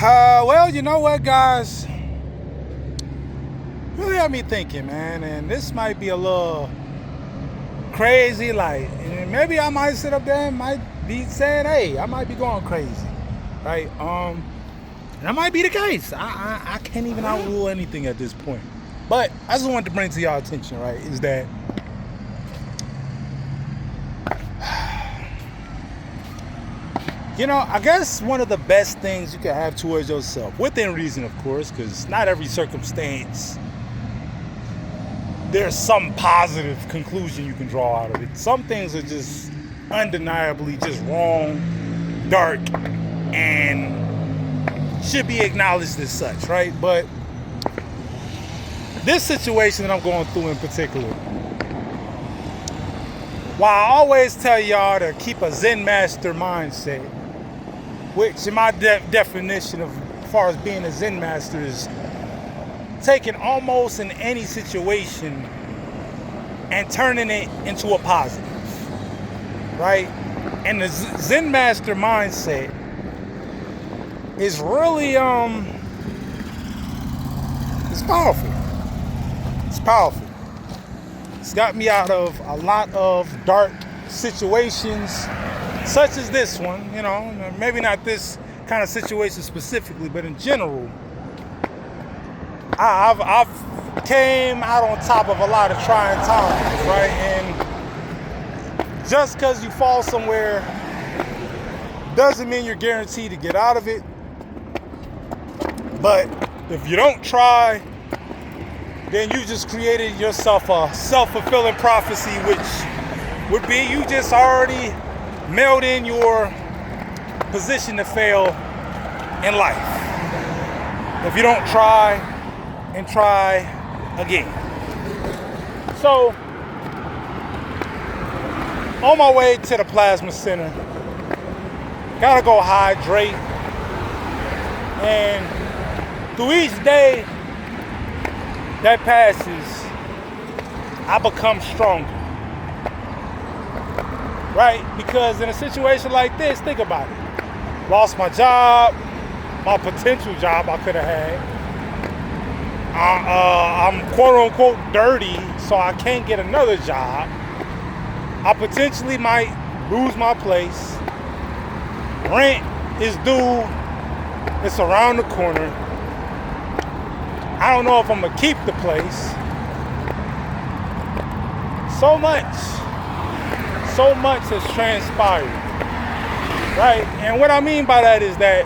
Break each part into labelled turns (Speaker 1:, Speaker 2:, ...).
Speaker 1: Well, you know what, guys? Really had me thinking, man, and this might be a little crazy. Like, maybe I might sit up there and might be saying, "Hey, I might be going crazy," right? That might be the case. I can't even outrule anything at this point. But I just wanted to bring to y'all attention, right? Is that I guess one of the best things you can have towards yourself, within reason, of course, because not every circumstance there's some positive conclusion you can draw out of it. Some things are just undeniably just wrong, dark, and should be acknowledged as such, right? But this situation that I'm going through in particular, while I always tell y'all to keep a Zen master mindset, which in my definition of as far as being a Zen master is taking almost in any situation and turning it into a positive, right? And the Zen master mindset is really it's powerful. It's powerful. It's got me out of a lot of dark situations such as this one, maybe not this kind of situation specifically, but in general, I've came out on top of a lot of trying times, right? And just because you fall somewhere doesn't mean you're guaranteed to get out of it. But if you don't try, then you just created yourself a self-fulfilling prophecy, which would be you just already mailed in your position to fail in life if you don't try and try again. So, on my way to the plasma center, gotta go hydrate, and through each day that passes, I become stronger. Right? Because in a situation like this, think about it. Lost my job, my potential job I could have had. I'm quote unquote dirty, so I can't get another job. I potentially might lose my place. Rent is due. It's around the corner. I don't know if I'm gonna keep the place. So much has transpired, right? And what I mean by that is that,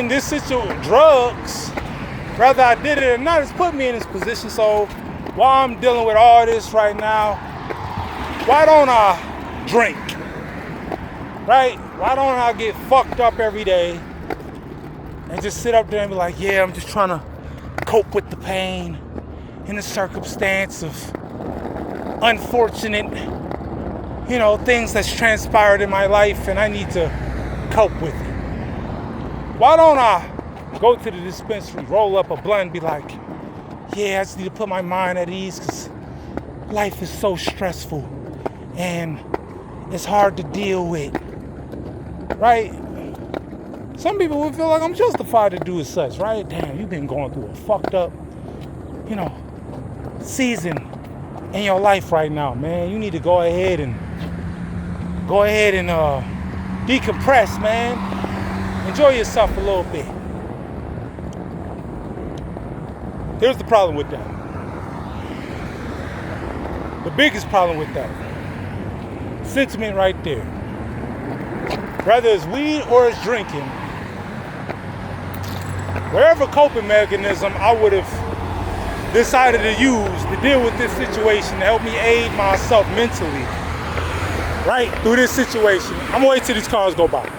Speaker 1: this situation, drugs, whether I did it or not, it's put me in this position. So while I'm dealing with all this right now, why don't I drink, right? Why don't I get fucked up every day and just sit up there and be like, yeah, I'm just trying to cope with the pain in the circumstance of unfortunate, things that's transpired in my life, and I need to cope with it. Why don't I go to the dispensary, roll up a blunt, and be like, yeah, I just need to put my mind at ease because life is so stressful and it's hard to deal with, right? Some people would feel like I'm justified to do as such, right? Damn, you've been going through a fucked up, season in your life right now, man. You need to go ahead and decompress, man. Enjoy yourself a little bit. Here's the problem with that. The biggest problem with that sentiment right there. Whether it's weed or it's drinking, whatever coping mechanism I would have decided to use to deal with this situation to help me aid myself mentally, right, through this situation. I'm gonna wait till these cars go by.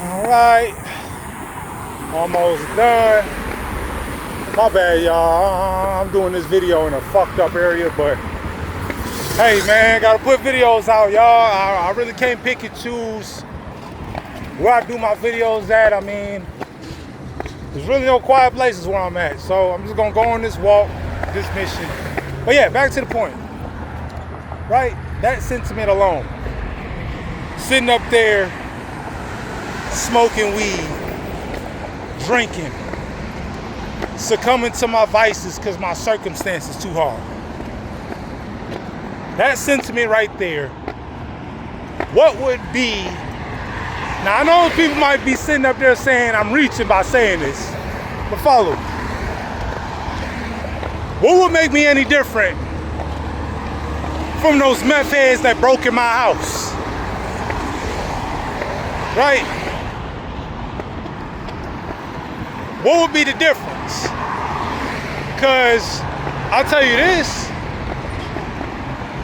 Speaker 1: All right, almost done. My bad, y'all. I'm doing this video in a fucked up area, but hey, man, gotta put videos out, y'all. I really can't pick and choose where I do my videos at. There's really no quiet places where I'm at. So I'm just gonna go on this walk, this mission. But yeah, back to the point. right? That sentiment alone. Sitting up there, smoking weed, drinking, succumbing to my vices because my circumstance is too hard. That sentiment right there, what would be, now I know people might be sitting up there saying I'm reaching by saying this, but follow me. What would make me any different from those meth heads that broke in my house? Right? What would be the difference? Because I'll tell you this,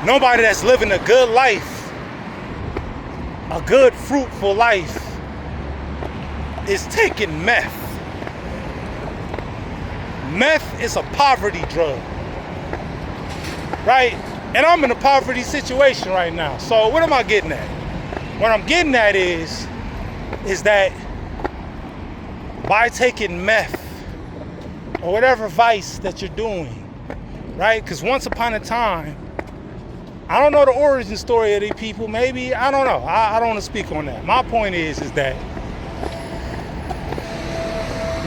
Speaker 1: nobody that's living a good life, a good fruitful life, is taking meth. Meth is a poverty drug, right? And I'm in a poverty situation right now. So what am I getting at? What I'm getting at is that by taking meth or whatever vice that you're doing, right? Because once upon a time, I don't know the origin story of these people. Maybe, I don't know. I don't want to speak on that. My point is that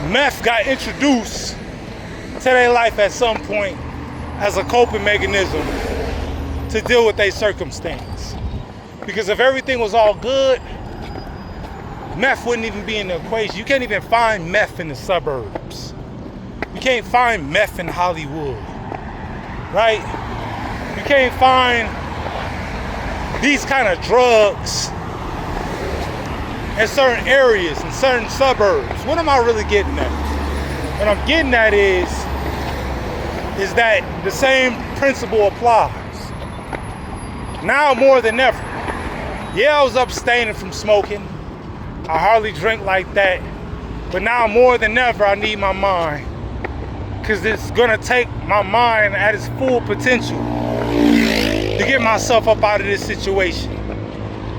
Speaker 1: meth got introduced to their life at some point as a coping mechanism to deal with their circumstance. Because if everything was all good, meth wouldn't even be in the equation. You can't even find meth in the suburbs. You can't find meth in Hollywood, right? You can't find these kind of drugs in certain areas, in certain suburbs. What am I really getting at? What I'm getting at is that the same principle applies. Now more than ever. Yeah, I was abstaining from smoking. I hardly drink like that. But now more than ever, I need my mind. Because it's going to take my mind at its full potential to get myself up out of this situation.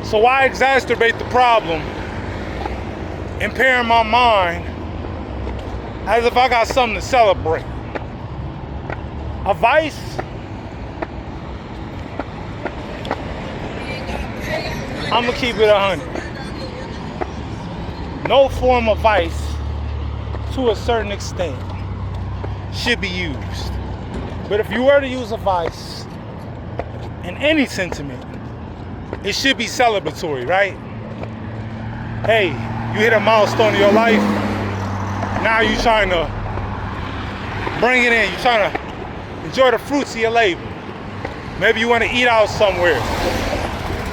Speaker 1: So why exacerbate the problem, impairing my mind, as if I got something to celebrate? A vice? I'm going to keep it 100. No form of vice, to a certain extent, should be used. But if you were to use a vice in any sentiment, it should be celebratory, right? Hey, you hit a milestone in your life. Now you're trying to bring it in. You're trying to enjoy the fruits of your labor. Maybe you want to eat out somewhere.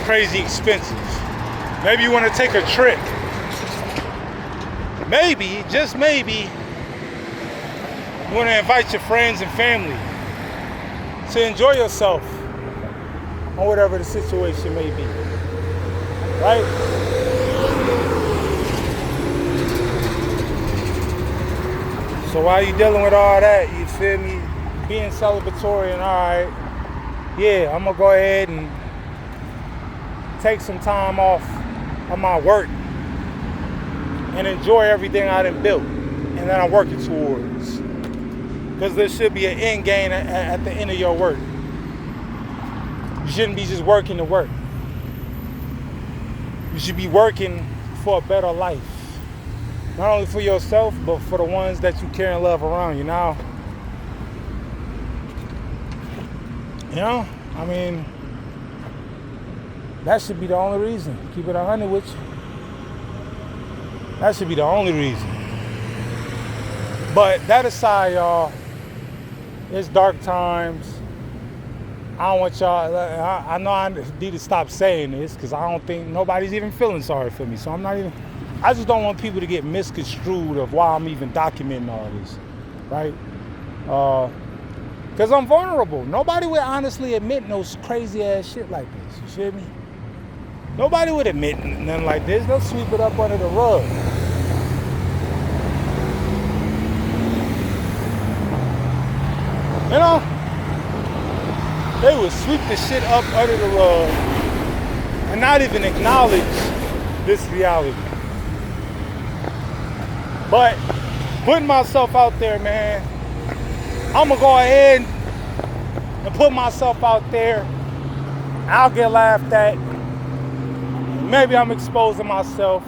Speaker 1: Crazy expensive. Maybe you want to take a trip. Maybe, just maybe, you want to invite your friends and family to enjoy yourself on whatever the situation may be, right? So while you're dealing with all that, you feel me, being celebratory and all right, yeah, I'm going to go ahead and take some time off of my work and enjoy everything I done built and that I'm working towards. Because there should be an end game at the end of your work. You shouldn't be just working to work. You should be working for a better life. Not only for yourself, but for the ones that you care and love around you. Now, you know, I mean, that should be the only reason. Keep it 100 with you. That should be the only reason. But that aside, y'all, it's dark times. I don't want y'all, I know I need to stop saying this because I don't think nobody's even feeling sorry for me. So I just don't want people to get misconstrued of why I'm even documenting all this, right? Because I'm vulnerable. Nobody would honestly admit no crazy ass shit like this, you feel me? Nobody would admit nothing like this. They'll sweep it up under the rug. You know, they would sweep the shit up under the rug and not even acknowledge this reality. But putting myself out there, man, I'm gonna go ahead and put myself out there I'll get laughed at. Maybe I'm exposing myself,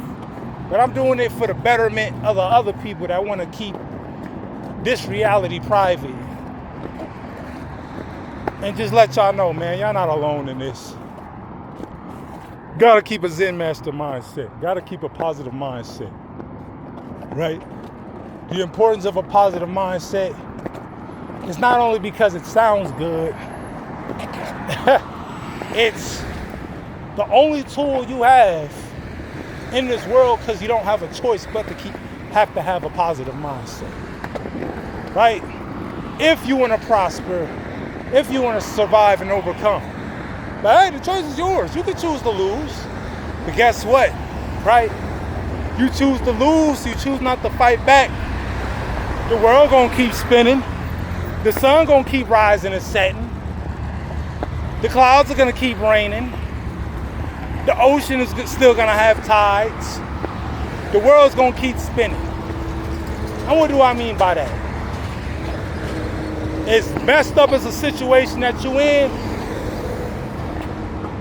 Speaker 1: but I'm doing it for the betterment of the other people that want to keep this reality private. And just let y'all know, man, y'all not alone in this. Gotta keep a Zen master mindset. Gotta keep a positive mindset. Right? The importance of a positive mindset is not only because it sounds good, it's the only tool you have in this world, because you don't have a choice but to have to have a positive mindset. Right? If you want to prosper, if you want to survive and overcome. But hey, the choice is yours. You can choose to lose. But guess what? Right? You choose to lose, you choose not to fight back. The world gonna keep spinning. The sun gonna keep rising and setting. The clouds are gonna keep raining. The ocean is still gonna have tides. The world's gonna keep spinning. And what do I mean by that? As messed up as a situation that you in,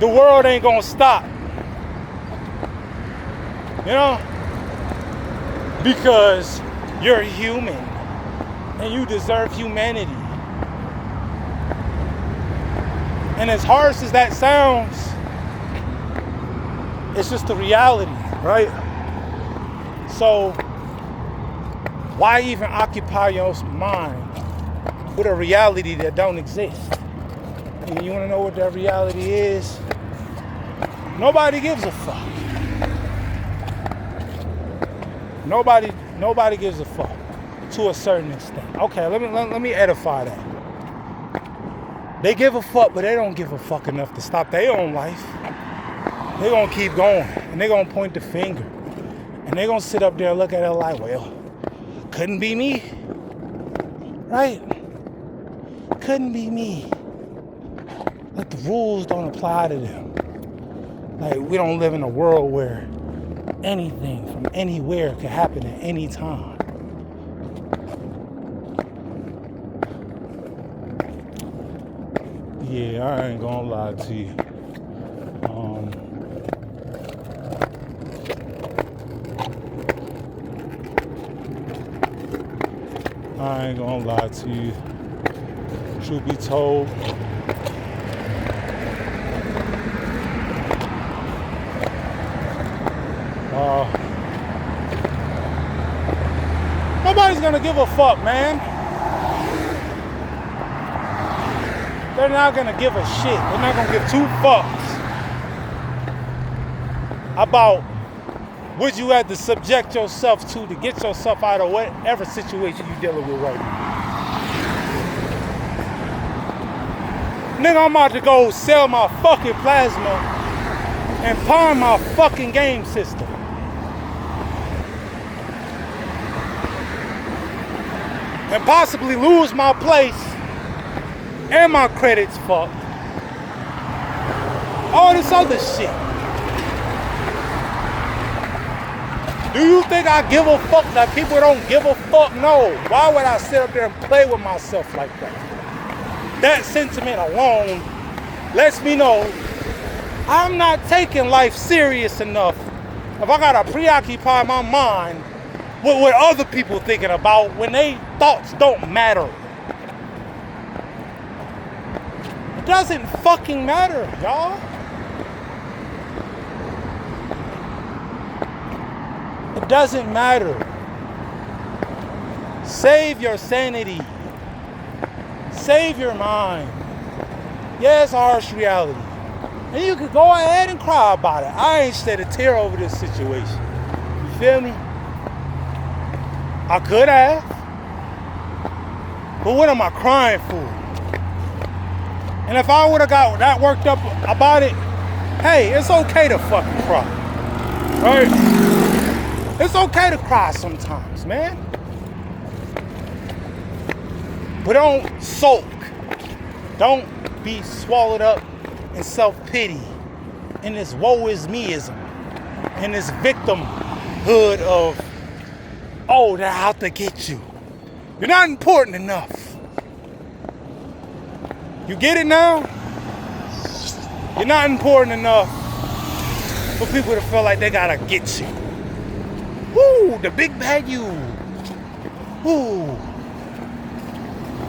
Speaker 1: the world ain't gonna stop. You know? Because you're human and you deserve humanity. And as harsh as that sounds, it's just the reality, right? So why even occupy your mind with a reality that don't exist? And you want to know what that reality is? Nobody gives a fuck. Nobody gives a fuck to a certain extent. Okay, let me edify that. They give a fuck, but they don't give a fuck enough to stop their own life. They're gonna keep going, and they're gonna point the finger, and they're gonna sit up there and look at it like, well, couldn't be me, right? Couldn't be me. Like the rules don't apply to them. Like we don't live in a world where anything from anywhere can happen at any time. Yeah, I ain't gonna lie to you. I ain't gonna lie to you. Truth be told, nobody's gonna give a fuck, man. They're not gonna give a shit. They're not gonna give two fucks about what you had to subject yourself to get yourself out of whatever situation you're dealing with right now. Nigga, I'm about to go sell my fucking plasma and pawn my fucking game system. And possibly lose my place and my credits fucked. All this other shit. Do you think I give a fuck that people don't give a fuck? No. Why would I sit up there and play with myself like that? That sentiment alone lets me know I'm not taking life serious enough if I gotta preoccupy my mind with what other people thinking about when they thoughts don't matter. It doesn't fucking matter, y'all. It doesn't matter. Save your sanity. Save your mind. Yeah, it's a harsh reality. And you could go ahead and cry about it. I ain't shed a tear over this situation. You feel me? I could have. But what am I crying for? And if I would have got that worked up about it, hey, it's okay to fucking cry. Right? It's okay to cry sometimes, man. But don't sulk. Don't be swallowed up in self-pity, in this woe is meism, in this victimhood of, oh, they're out to get you. You're not important enough. You get it now? You're not important enough for people to feel like they gotta get you. Woo, the big bad you. Woo.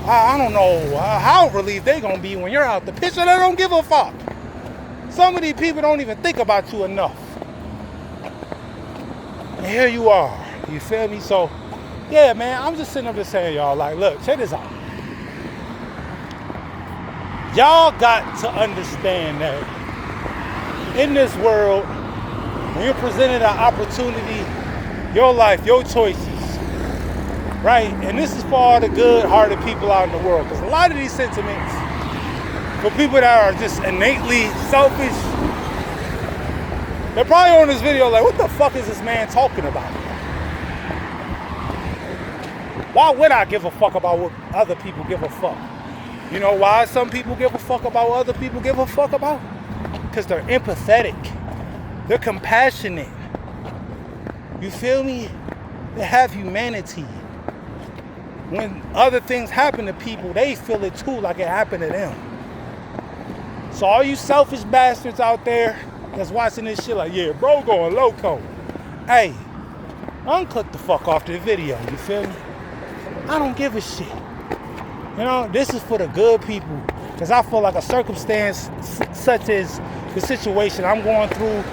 Speaker 1: I don't know how relieved they gonna be when you're out the picture. They don't give a fuck. Some of these people don't even think about you enough. And here you are. You feel me? So, yeah, man, I'm just sitting up there saying, y'all, like, look, check this out. Y'all got to understand that in this world, when you're presented an opportunity, your life, your choices, right? And this is for all the good-hearted people out in the world, because a lot of these sentiments, for people that are just innately selfish, they're probably on this video like, what the fuck is this man talking about? Why would I give a fuck about what other people give a fuck? You know why some people give a fuck about what other people give a fuck about? Because they're empathetic. They're compassionate. You feel me? They have humanity. When other things happen to people, they feel it too, like it happened to them. So all you selfish bastards out there that's watching this shit like, yeah, bro going loco. Hey, unclick the fuck off the video, you feel me? I don't give a shit. You know, this is for the good people. Because I feel like a circumstance such as the situation I'm going through,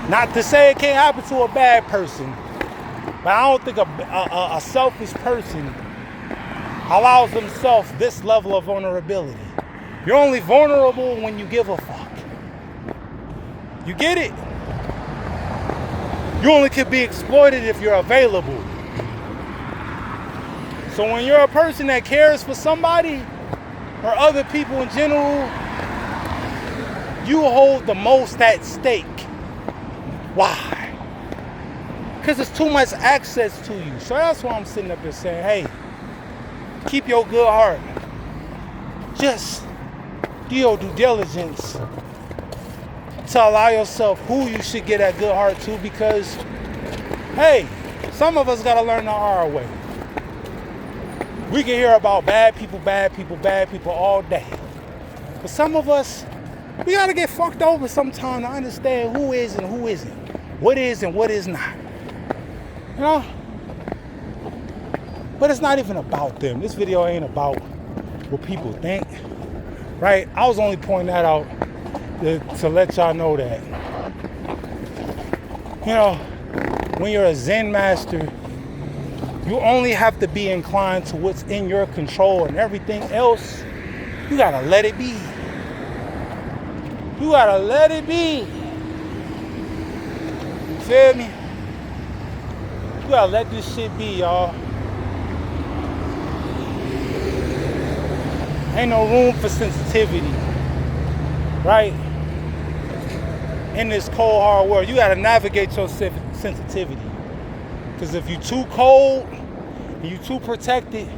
Speaker 1: not to say it can't happen to a bad person, but I don't think a selfish person allows themselves this level of vulnerability. You're only vulnerable when you give a fuck. You get it? You only can be exploited if you're available. So when you're a person that cares for somebody or other people in general, you hold the most at stake. Why? Because there's too much access to you. So that's why I'm sitting up here saying, hey, keep your good heart. Just do your due diligence to allow yourself who you should get that good heart to, because, hey, some of us got to learn the hard way. We can hear about bad people all day. But some of us, we got to get fucked over sometime to understand who is and who isn't. What is and what is not. You know? But it's not even about them. This video ain't about what people think. Right? I was only pointing that out to let y'all know that. You know, when you're a Zen master, you only have to be inclined to what's in your control, and everything else, you gotta let it be. You gotta let it be. You feel me? You gotta let this shit be, y'all. Ain't no room for sensitivity, right? In this cold, hard world, you gotta navigate your sensitivity. Because if you're too cold and you're too protected,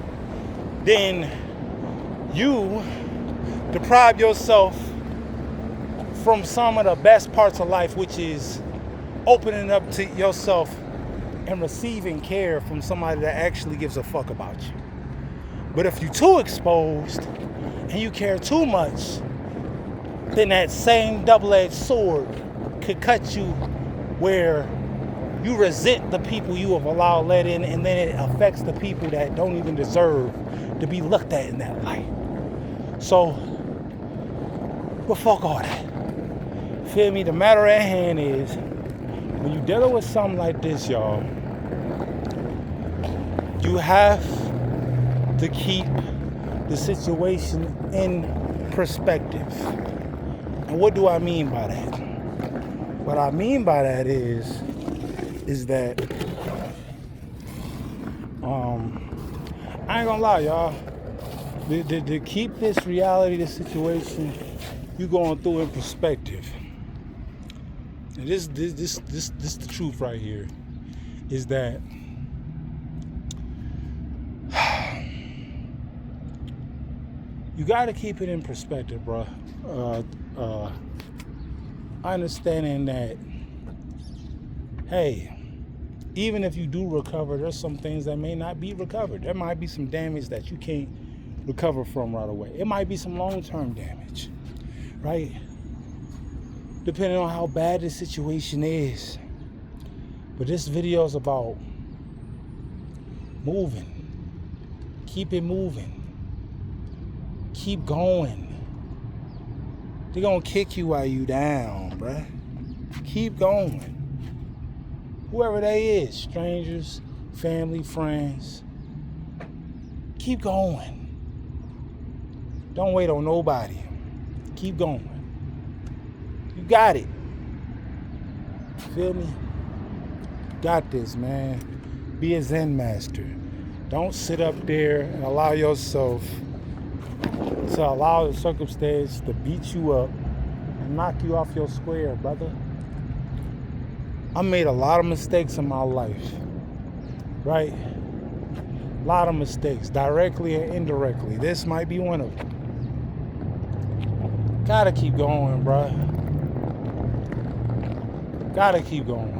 Speaker 1: then you deprive yourself from some of the best parts of life, which is opening up to yourself and receiving care from somebody that actually gives a fuck about you. But if you're too exposed and you care too much, then that same double-edged sword could cut you where you resent the people you have allowed let in, and then it affects the people that don't even deserve to be looked at in that light. So, but fuck all that. Feel me? The matter at hand is, when you're dealing with something like this, y'all, you have to keep the situation in perspective. And what do I mean by that? What I mean by that is that I ain't gonna lie, y'all. To keep this reality, this situation you going through in perspective. And this the truth right here is that you gotta keep it in perspective, bro. Understanding that, hey, even if you do recover, there's some things that may not be recovered. There might be some damage that you can't recover from right away. It might be some long-term damage, right? depending on how bad the situation is. But this video is about moving. Keep it moving. Keep going. They're gonna kick you while you down, bruh. Keep going. Whoever they is, strangers, family, friends, keep going. Don't wait on nobody. Keep going. You got it. Feel me? Got this, man. Be a Zen master. Don't sit up there and allow yourself to allow the circumstance to beat you up and knock you off your square, brother. I made a lot of mistakes in my life, right? A lot of mistakes, directly and indirectly. This might be one of them. Gotta keep going, bruh. Gotta keep going.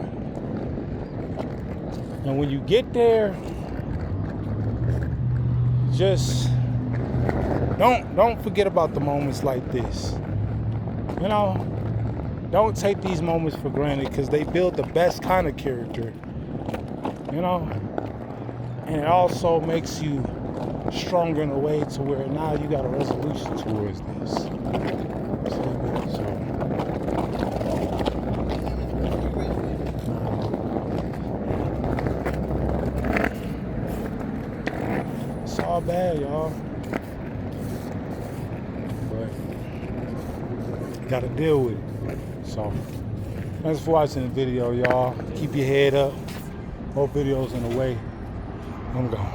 Speaker 1: And when you get there, just don't forget about the moments like this. You know, don't take these moments for granted, because they build the best kind of character. You know, and it also makes you stronger in a way to where now you got a resolution towards this. It's all bad, y'all. But you gotta deal with it. So, thanks for watching the video, y'all. Keep your head up. More videos on the way. I'm gone.